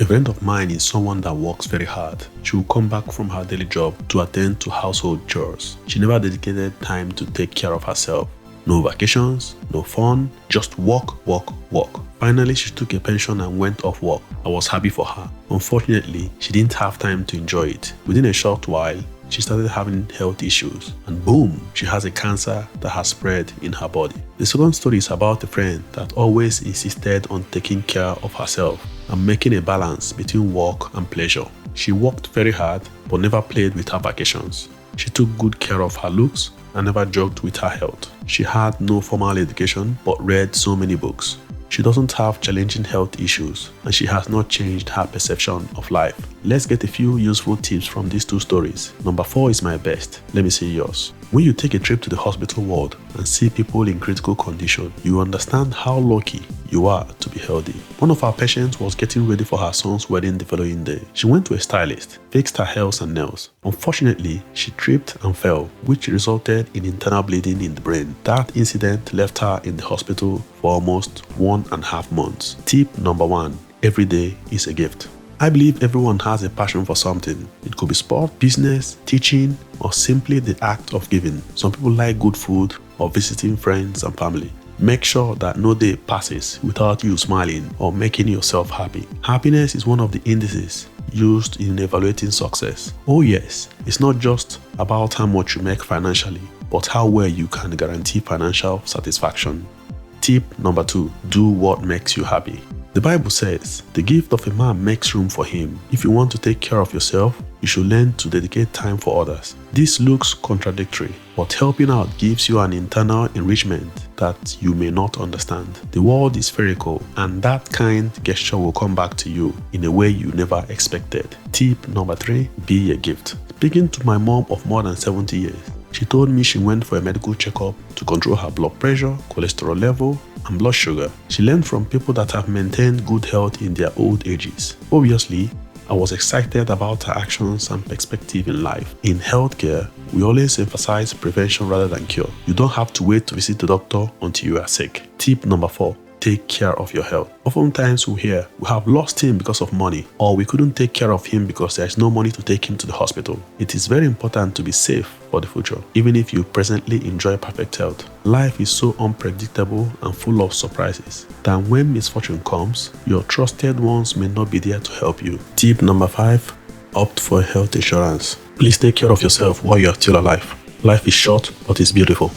A friend of mine is someone that works very hard. She will come back from her daily job to attend to household chores. She never dedicated time to take care of herself. No vacations, no fun, just work, work, work. Finally, she took a pension and went off work. I was happy for her. Unfortunately, she didn't have time to enjoy it. Within a short while, she started having health issues, and boom, she has a cancer that has spread in her body. The second story is about a friend that always insisted on taking care of herself and making a balance between work and pleasure. She worked very hard but never played with her vacations. She took good care of her looks and never joked with her health. She had no formal education but read so many books. She doesn't have challenging health issues, and she has not changed her perception of life. Let's get a few useful tips from these two stories. Number 4 is my best. Let me see yours. When you take a trip to the hospital ward and see people in critical condition, you understand how lucky you are to be healthy. One of our patients was getting ready for her son's wedding the following day. She went to a stylist, fixed her hair and nails. Unfortunately, she tripped and fell, which resulted in internal bleeding in the brain. That incident left her in the hospital for almost 1.5 months. Tip number 1: every day is a gift. I believe everyone has a passion for something. It could be sport, business, teaching, or simply the act of giving. Some people like good food or visiting friends and family. Make sure that no day passes without you smiling or making yourself happy. Happiness is one of the indices used in evaluating success. Oh yes, it's not just about how much you make financially, but how well you can guarantee financial satisfaction. Tip number 2: do what makes you happy. The Bible says, the gift of a man makes room for him. If you want to take care of yourself, you should learn to dedicate time for others. This looks contradictory, but helping out gives you an internal enrichment that you may not understand. The world is spherical, and that kind gesture will come back to you in a way you never expected. Tip number 3: be a gift. Speaking to my mom of more than 70 years, she told me she went for a medical checkup to control her blood pressure, cholesterol level, and blood sugar. She learned from people that have maintained good health in their old ages. Obviously, I was excited about her actions and perspective in life. In healthcare, we always emphasize prevention rather than cure. You don't have to wait to visit the doctor until you are sick. Tip number 4: take care of your health. Oftentimes we hear, we have lost him because of money, or we couldn't take care of him because there is no money to take him to the hospital. It is very important to be safe for the future, even if you presently enjoy perfect health. Life is so unpredictable and full of surprises that when misfortune comes, your trusted ones may not be there to help you. Tip number 5: opt for health insurance. Please take care of yourself while you are still alive. Life is short, but it's beautiful.